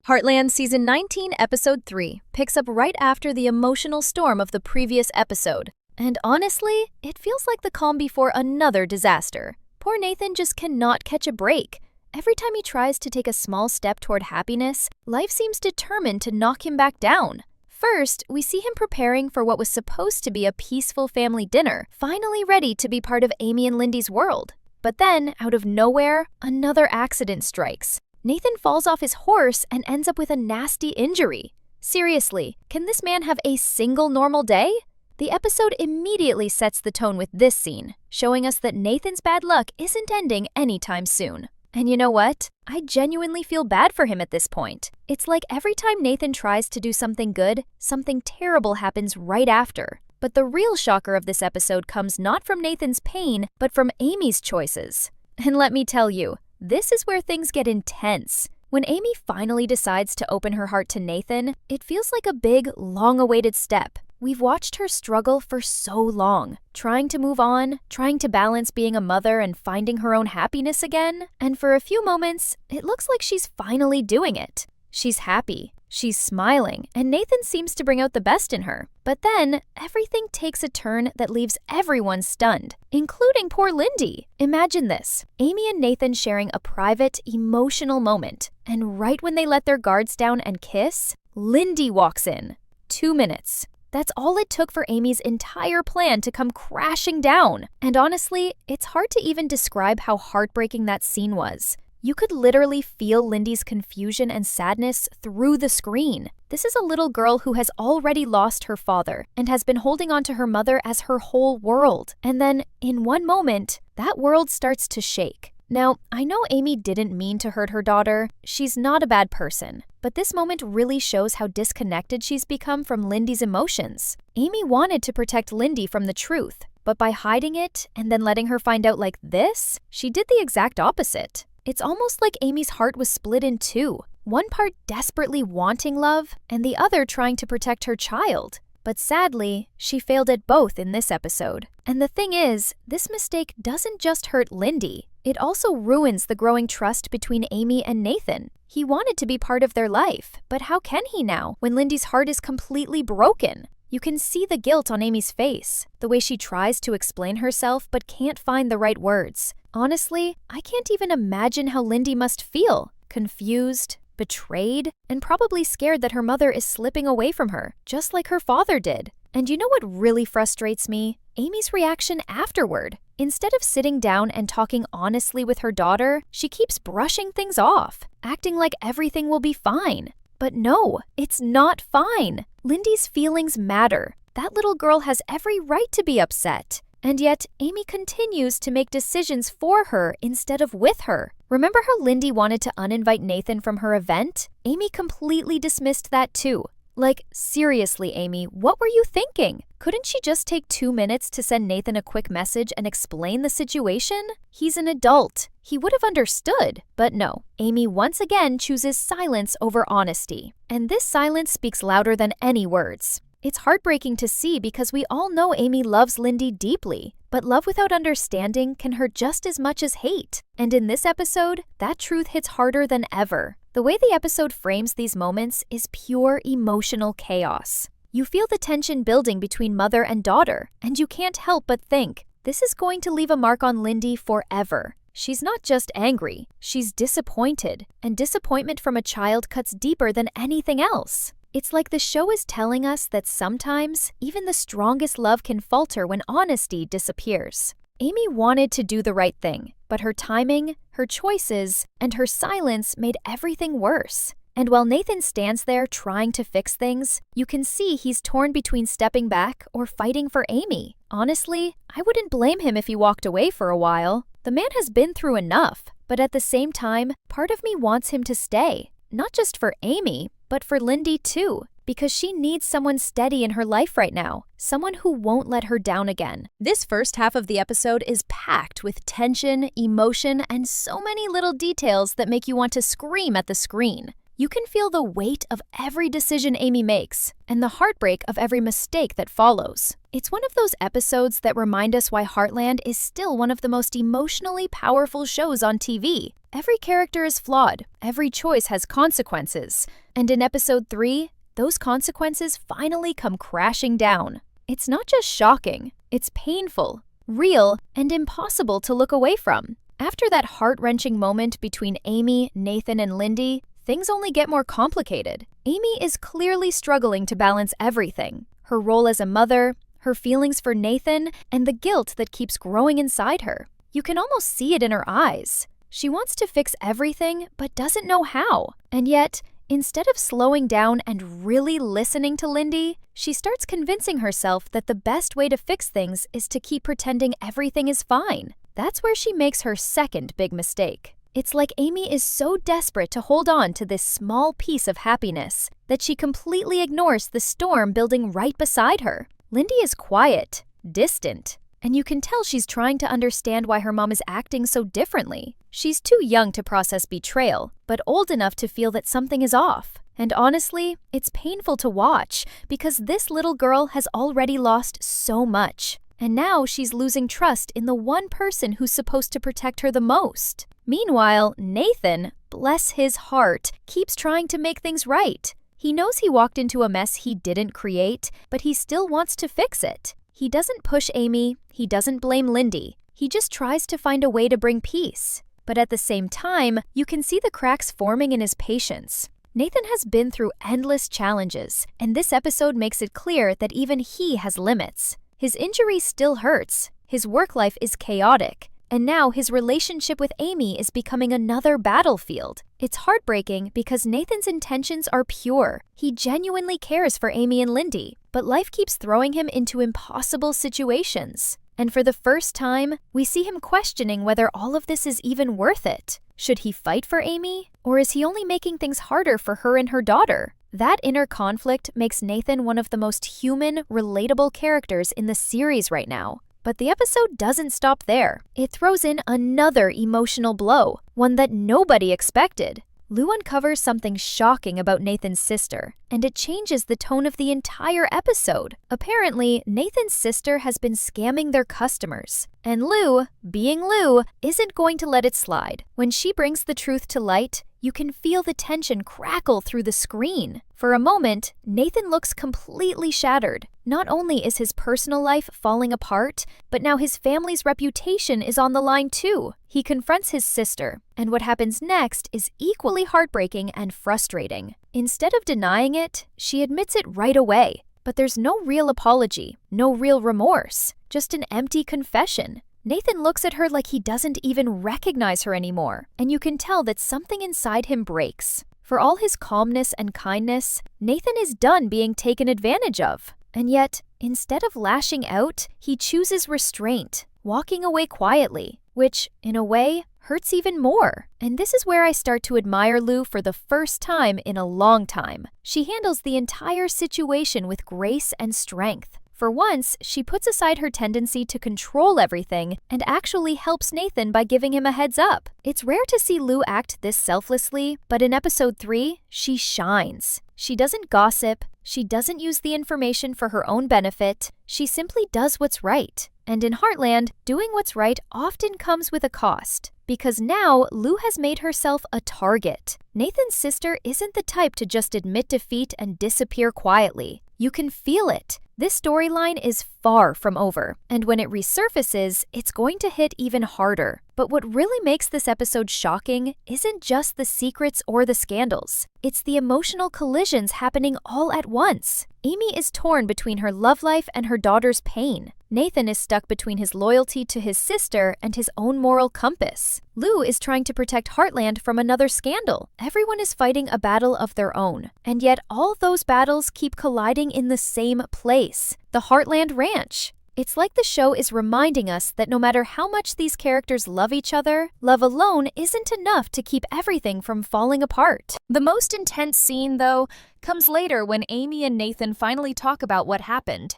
Heartland Season 19, Episode 3 picks up right after the emotional storm of the previous episode. And honestly, it feels like the calm before another disaster. Poor Nathan just cannot catch a break. Every time he tries to take a small step toward happiness, life seems determined to knock him back down. First, we see him preparing for what was supposed to be a peaceful family dinner, finally ready to be part of Amy and Lindy's world. But then, out of nowhere, another accident strikes. Nathan falls off his horse and ends up with a nasty injury. Seriously, can this man have a single normal day? The episode immediately sets the tone with this scene, showing us that Nathan's bad luck isn't ending anytime soon. And you know what? I genuinely feel bad for him at this point. It's like every time Nathan tries to do something good, something terrible happens right after. But the real shocker of this episode comes not from Nathan's pain, but from Amy's choices. And let me tell you, this is where things get intense. When Amy finally decides to open her heart to Nathan, it feels like a big, long-awaited step. We've watched her struggle for so long, trying to move on, trying to balance being a mother and finding her own happiness again. And for a few moments, it looks like she's finally doing it. She's happy, she's smiling, and Nathan seems to bring out the best in her. But then, everything takes a turn that leaves everyone stunned, including poor Lindy. Imagine this, Amy and Nathan sharing a private, emotional moment, and right when they let their guards down and kiss, Lindy walks in. 2 minutes. That's all it took for Amy's entire plan to come crashing down. And honestly, it's hard to even describe how heartbreaking that scene was. You could literally feel Lindy's confusion and sadness through the screen. This is a little girl who has already lost her father and has been holding on to her mother as her whole world. And then, in one moment, that world starts to shake. Now, I know Amy didn't mean to hurt her daughter. She's not a bad person. But this moment really shows how disconnected she's become from Lindy's emotions. Amy wanted to protect Lindy from the truth, but by hiding it and then letting her find out like this, she did the exact opposite. It's almost like Amy's heart was split in two, one part desperately wanting love and the other trying to protect her child. But sadly, she failed at both in this episode. And the thing is, this mistake doesn't just hurt Lindy, it also ruins the growing trust between Amy and Nathan. He wanted to be part of their life, but how can he now when Lindy's heart is completely broken? You can see the guilt on Amy's face, the way she tries to explain herself but can't find the right words. Honestly, I can't even imagine how Lindy must feel. Confused, betrayed, and probably scared that her mother is slipping away from her, just like her father did. And you know what really frustrates me? Amy's reaction afterward. Instead of sitting down and talking honestly with her daughter, she keeps brushing things off, acting like everything will be fine. But no, it's not fine. Lindy's feelings matter. That little girl has every right to be upset. And yet, Amy continues to make decisions for her instead of with her. Remember how Lindy wanted to uninvite Nathan from her event? Amy completely dismissed that too. Like, seriously, Amy, what were you thinking? Couldn't she just take 2 minutes to send Nathan a quick message and explain the situation? He's an adult. He would have understood. But no, Amy once again chooses silence over honesty. And this silence speaks louder than any words. It's heartbreaking to see because we all know Amy loves Lindy deeply, but love without understanding can hurt just as much as hate. And in this episode, that truth hits harder than ever. The way the episode frames these moments is pure emotional chaos. You feel the tension building between mother and daughter, and you can't help but think, this is going to leave a mark on Lindy forever. She's not just angry, she's disappointed, and disappointment from a child cuts deeper than anything else. It's like the show is telling us that sometimes, even the strongest love can falter when honesty disappears. Amy wanted to do the right thing, but her timing, her choices, and her silence made everything worse. And while Nathan stands there trying to fix things, you can see he's torn between stepping back or fighting for Amy. Honestly, I wouldn't blame him if he walked away for a while. The man has been through enough, but at the same time, part of me wants him to stay. Not just for Amy, but for Lindy too, because she needs someone steady in her life right now, someone who won't let her down again. This first half of the episode is packed with tension, emotion, and so many little details that make you want to scream at the screen. You can feel the weight of every decision Amy makes and the heartbreak of every mistake that follows. It's one of those episodes that remind us why Heartland is still one of the most emotionally powerful shows on TV. Every character is flawed, every choice has consequences, and in episode 3, those consequences finally come crashing down. It's not just shocking, it's painful, real, and impossible to look away from. After that heart-wrenching moment between Amy, Nathan, and Lindy, things only get more complicated. Amy is clearly struggling to balance everything: her role as a mother, her feelings for Nathan, and the guilt that keeps growing inside her. You can almost see it in her eyes. She wants to fix everything, but doesn't know how. And yet, instead of slowing down and really listening to Lindy, she starts convincing herself that the best way to fix things is to keep pretending everything is fine. That's where she makes her second big mistake. It's like Amy is so desperate to hold on to this small piece of happiness that she completely ignores the storm building right beside her. Lindy is quiet, distant, and you can tell she's trying to understand why her mom is acting so differently. She's too young to process betrayal, but old enough to feel that something is off. And honestly, it's painful to watch because this little girl has already lost so much. And now she's losing trust in the one person who's supposed to protect her the most. Meanwhile, Nathan, bless his heart, keeps trying to make things right. He knows he walked into a mess he didn't create, but he still wants to fix it. He doesn't push Amy, he doesn't blame Lindy. He just tries to find a way to bring peace. But at the same time, you can see the cracks forming in his patience. Nathan has been through endless challenges, and this episode makes it clear that even he has limits. His injury still hurts, his work life is chaotic, and now his relationship with Amy is becoming another battlefield. It's heartbreaking because Nathan's intentions are pure. He genuinely cares for Amy and Lindy, but life keeps throwing him into impossible situations. And for the first time, we see him questioning whether all of this is even worth it. Should he fight for Amy? Or is he only making things harder for her and her daughter? That inner conflict makes Nathan one of the most human, relatable characters in the series right now. But the episode doesn't stop there. It throws in another emotional blow, one that nobody expected. Lou uncovers something shocking about Nathan's sister, and it changes the tone of the entire episode. Apparently, Nathan's sister has been scamming their customers, and Lou, being Lou, isn't going to let it slide. When she brings the truth to light, you can feel the tension crackle through the screen. For a moment, Nathan looks completely shattered. Not only is his personal life falling apart, but now his family's reputation is on the line too. He confronts his sister, and what happens next is equally heartbreaking and frustrating. Instead of denying it, she admits it right away. But there's no real apology, no real remorse, just an empty confession. Nathan looks at her like he doesn't even recognize her anymore, and you can tell that something inside him breaks. For all his calmness and kindness, Nathan is done being taken advantage of. And yet, instead of lashing out, he chooses restraint, walking away quietly, which, in a way, hurts even more. And this is where I start to admire Lou for the first time in a long time. She handles the entire situation with grace and strength. For once, she puts aside her tendency to control everything and actually helps Nathan by giving him a heads up. It's rare to see Lou act this selflessly, but in episode 3, she shines. She doesn't gossip, she doesn't use the information for her own benefit, she simply does what's right. And in Heartland, doing what's right often comes with a cost. Because now, Lou has made herself a target. Nathan's sister isn't the type to just admit defeat and disappear quietly. You can feel it. This storyline is far from over, and when it resurfaces, it's going to hit even harder. But what really makes this episode shocking isn't just the secrets or the scandals. It's the emotional collisions happening all at once. Amy is torn between her love life and her daughter's pain. Nathan is stuck between his loyalty to his sister and his own moral compass. Lou is trying to protect Heartland from another scandal. Everyone is fighting a battle of their own, and yet all those battles keep colliding in the same place, the Heartland Ranch. It's like the show is reminding us that no matter how much these characters love each other, love alone isn't enough to keep everything from falling apart. The most intense scene, though, comes later when Amy and Nathan finally talk about what happened.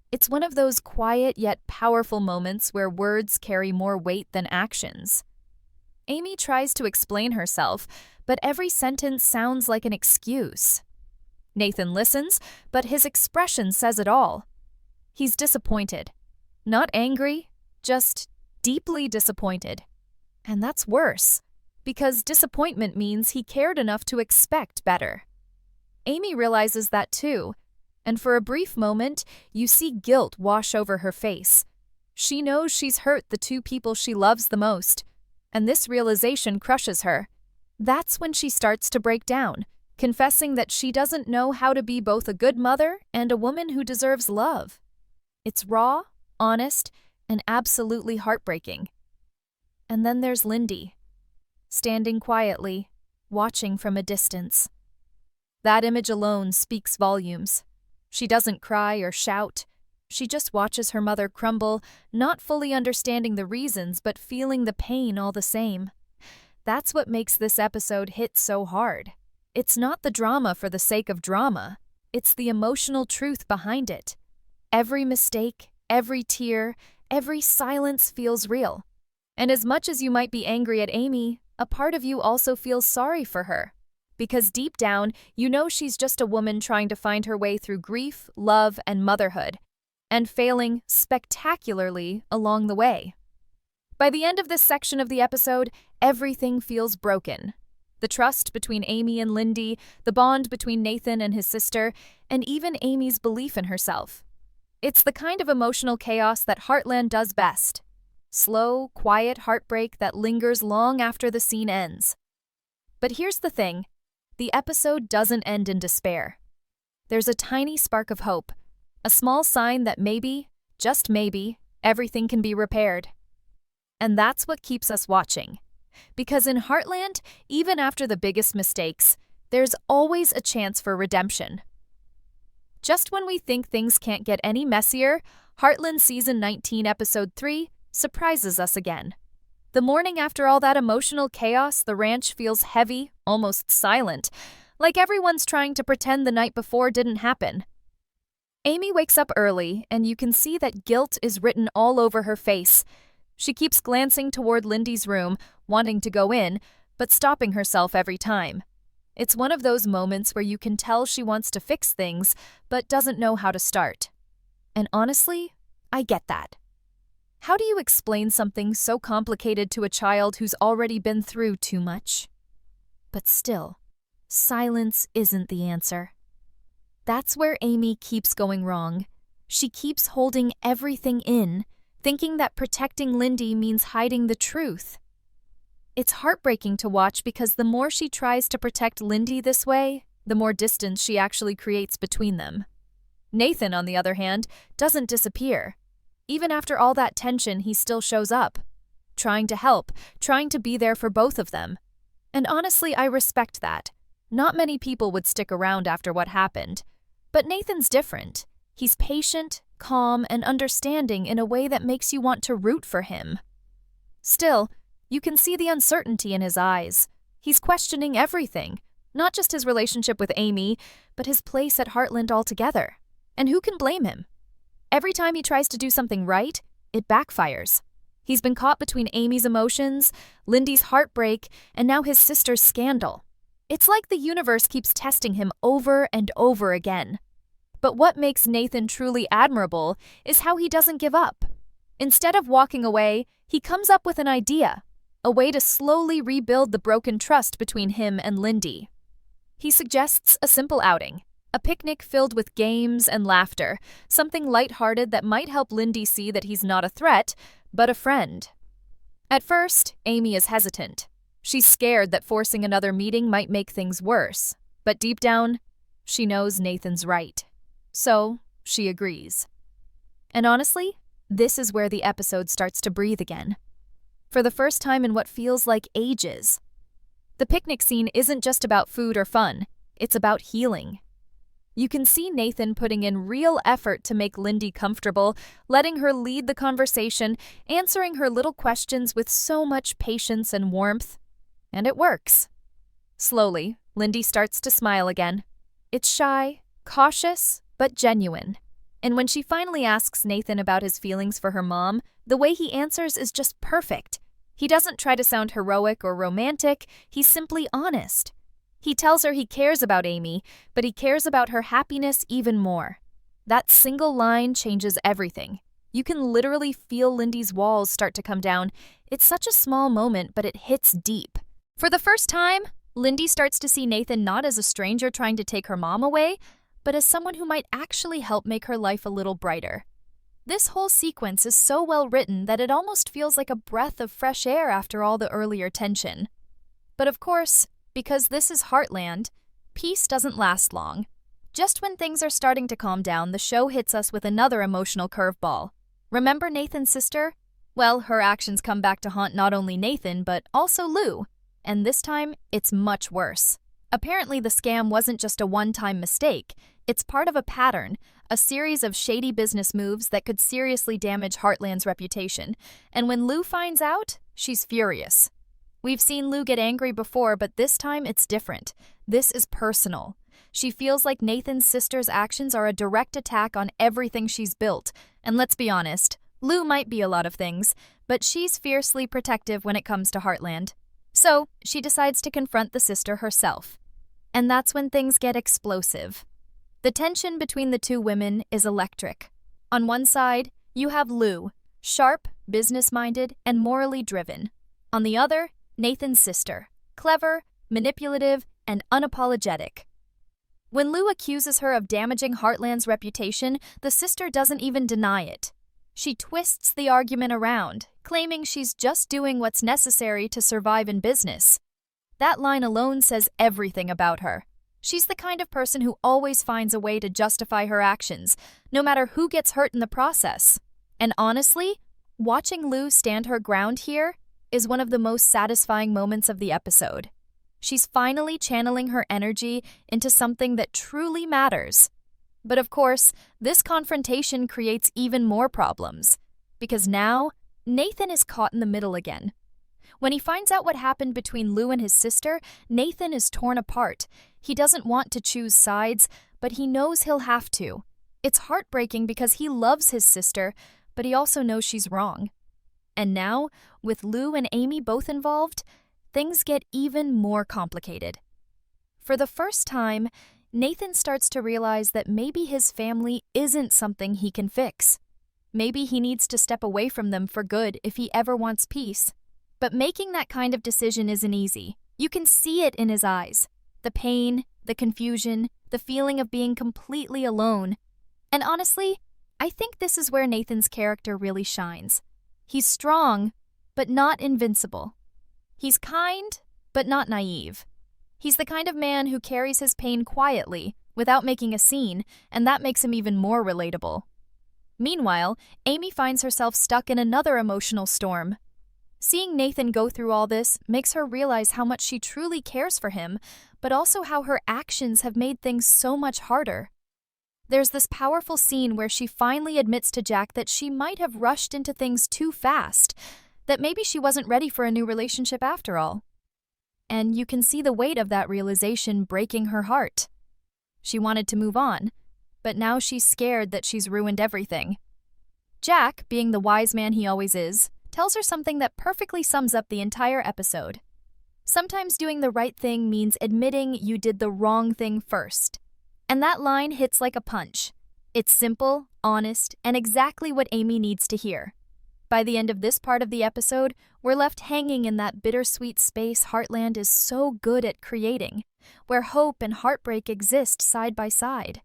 It's one of those quiet yet powerful moments where words carry more weight than actions. Amy tries to explain herself, but every sentence sounds like an excuse. Nathan listens, but his expression says it all. He's disappointed. Not angry, just deeply disappointed. And that's worse, because disappointment means he cared enough to expect better. Amy realizes that too, and for a brief moment, you see guilt wash over her face. She knows she's hurt the two people she loves the most, and this realization crushes her. That's when she starts to break down, confessing that she doesn't know how to be both a good mother and a woman who deserves love. It's raw, honest, and absolutely heartbreaking. And then there's Lindy, standing quietly, watching from a distance. That image alone speaks volumes. She doesn't cry or shout. She just watches her mother crumble, not fully understanding the reasons but feeling the pain all the same. That's what makes this episode hit so hard. It's not the drama for the sake of drama. It's the emotional truth behind it. Every mistake, every tear, every silence feels real. And as much as you might be angry at Amy, a part of you also feels sorry for her. Because deep down, you know she's just a woman trying to find her way through grief, love, and motherhood, and failing spectacularly along the way. By the end of this section of the episode, everything feels broken. The trust between Amy and Lindy, the bond between Nathan and his sister, and even Amy's belief in herself. It's the kind of emotional chaos that Heartland does best. Slow, quiet heartbreak that lingers long after the scene ends. But here's the thing. The episode doesn't end in despair. There's a tiny spark of hope, a small sign that maybe, just maybe, everything can be repaired. And that's what keeps us watching. Because in Heartland, even after the biggest mistakes, there's always a chance for redemption. Just when we think things can't get any messier, Heartland Season 19, Episode 3 surprises us again. The morning after all that emotional chaos, the ranch feels heavy, almost silent, like everyone's trying to pretend the night before didn't happen. Amy wakes up early, and you can see that guilt is written all over her face. She keeps glancing toward Lindy's room, wanting to go in, but stopping herself every time. It's one of those moments where you can tell she wants to fix things, but doesn't know how to start. And honestly, I get that. How do you explain something so complicated to a child who's already been through too much? But still, silence isn't the answer. That's where Amy keeps going wrong. She keeps holding everything in, thinking that protecting Lindy means hiding the truth. It's heartbreaking to watch because the more she tries to protect Lindy this way, the more distance she actually creates between them. Nathan, on the other hand, doesn't disappear. Even after all that tension, he still shows up, trying to help, trying to be there for both of them. And honestly, I respect that. Not many people would stick around after what happened. But Nathan's different. He's patient, calm, and understanding in a way that makes you want to root for him. Still, you can see the uncertainty in his eyes. He's questioning everything, not just his relationship with Amy, but his place at Heartland altogether. And who can blame him? Every time he tries to do something right, it backfires. He's been caught between Amy's emotions, Lindy's heartbreak, and now his sister's scandal. It's like the universe keeps testing him over and over again. But what makes Nathan truly admirable is how he doesn't give up. Instead of walking away, he comes up with an idea, a way to slowly rebuild the broken trust between him and Lindy. He suggests a simple outing, a picnic filled with games and laughter, something lighthearted that might help Lindy see that he's not a threat, but a friend. At first, Amy is hesitant. She's scared that forcing another meeting might make things worse, but deep down, she knows Nathan's right. So, she agrees. And honestly, this is where the episode starts to breathe again. For the first time in what feels like ages. The picnic scene isn't just about food or fun, it's about healing. You can see Nathan putting in real effort to make Lindy comfortable, letting her lead the conversation, answering her little questions with so much patience and warmth. And it works. Slowly, Lindy starts to smile again. It's shy, cautious, but genuine. And when she finally asks Nathan about his feelings for her mom, the way he answers is just perfect. He doesn't try to sound heroic or romantic, he's simply honest. He tells her he cares about Amy, but he cares about her happiness even more. That single line changes everything. You can literally feel Lindy's walls start to come down. It's such a small moment, but it hits deep. For the first time, Lindy starts to see Nathan not as a stranger trying to take her mom away, but as someone who might actually help make her life a little brighter. This whole sequence is so well written that it almost feels like a breath of fresh air after all the earlier tension. But of course, because this is Heartland, peace doesn't last long. Just when things are starting to calm down, the show hits us with another emotional curveball. Remember Nathan's sister? Well, her actions come back to haunt not only Nathan, but also Lou. And this time, it's much worse. Apparently, the scam wasn't just a one-time mistake. It's part of a pattern, a series of shady business moves that could seriously damage Heartland's reputation. And when Lou finds out, she's furious. We've seen Lou get angry before, but this time it's different. This is personal. She feels like Nathan's sister's actions are a direct attack on everything she's built. And let's be honest, Lou might be a lot of things, but she's fiercely protective when it comes to Heartland. So, she decides to confront the sister herself. And that's when things get explosive. The tension between the two women is electric. On one side, you have Lou, sharp, business-minded, and morally driven. On the other, Nathan's sister, clever, manipulative, and unapologetic. When Lou accuses her of damaging Heartland's reputation, the sister doesn't even deny it. She twists the argument around, claiming she's just doing what's necessary to survive in business. That line alone says everything about her. She's the kind of person who always finds a way to justify her actions, no matter who gets hurt in the process. And honestly, watching Lou stand her ground here is one of the most satisfying moments of the episode. She's finally channeling her energy into something that truly matters. But of course, this confrontation creates even more problems, because now Nathan is caught in the middle again. When he finds out what happened between Lou and his sister, Nathan is torn apart. He doesn't want to choose sides, but he knows he'll have to. It's heartbreaking because he loves his sister, but he also knows she's wrong. And now, with Lou and Amy both involved, things get even more complicated. For the first time, Nathan starts to realize that maybe his family isn't something he can fix. Maybe he needs to step away from them for good if he ever wants peace. But making that kind of decision isn't easy. You can see it in his eyes. The pain, the confusion, the feeling of being completely alone. And honestly, I think this is where Nathan's character really shines. He's strong, but not invincible. He's kind, but not naive. He's the kind of man who carries his pain quietly, without making a scene, and that makes him even more relatable. Meanwhile, Amy finds herself stuck in another emotional storm. Seeing Nathan go through all this makes her realize how much she truly cares for him, but also how her actions have made things so much harder. There's this powerful scene where she finally admits to Jack that she might have rushed into things too fast, that maybe she wasn't ready for a new relationship after all. And you can see the weight of that realization breaking her heart. She wanted to move on, but now she's scared that she's ruined everything. Jack, being the wise man he always is, tells her something that perfectly sums up the entire episode. Sometimes doing the right thing means admitting you did the wrong thing first. And that line hits like a punch. It's simple, honest, and exactly what Amy needs to hear. By the end of this part of the episode, we're left hanging in that bittersweet space Heartland is so good at creating, where hope and heartbreak exist side by side.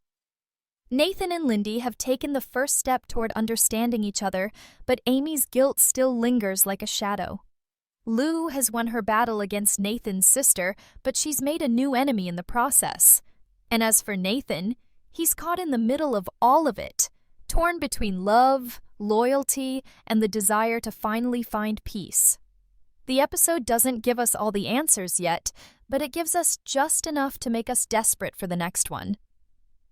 Nathan and Lindy have taken the first step toward understanding each other, but Amy's guilt still lingers like a shadow. Lou has won her battle against Nathan's sister, but she's made a new enemy in the process. And as for Nathan, he's caught in the middle of all of it, torn between love, loyalty, and the desire to finally find peace. The episode doesn't give us all the answers yet, but it gives us just enough to make us desperate for the next one.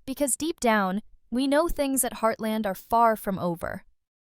Because deep down, we know things at Heartland are far from over.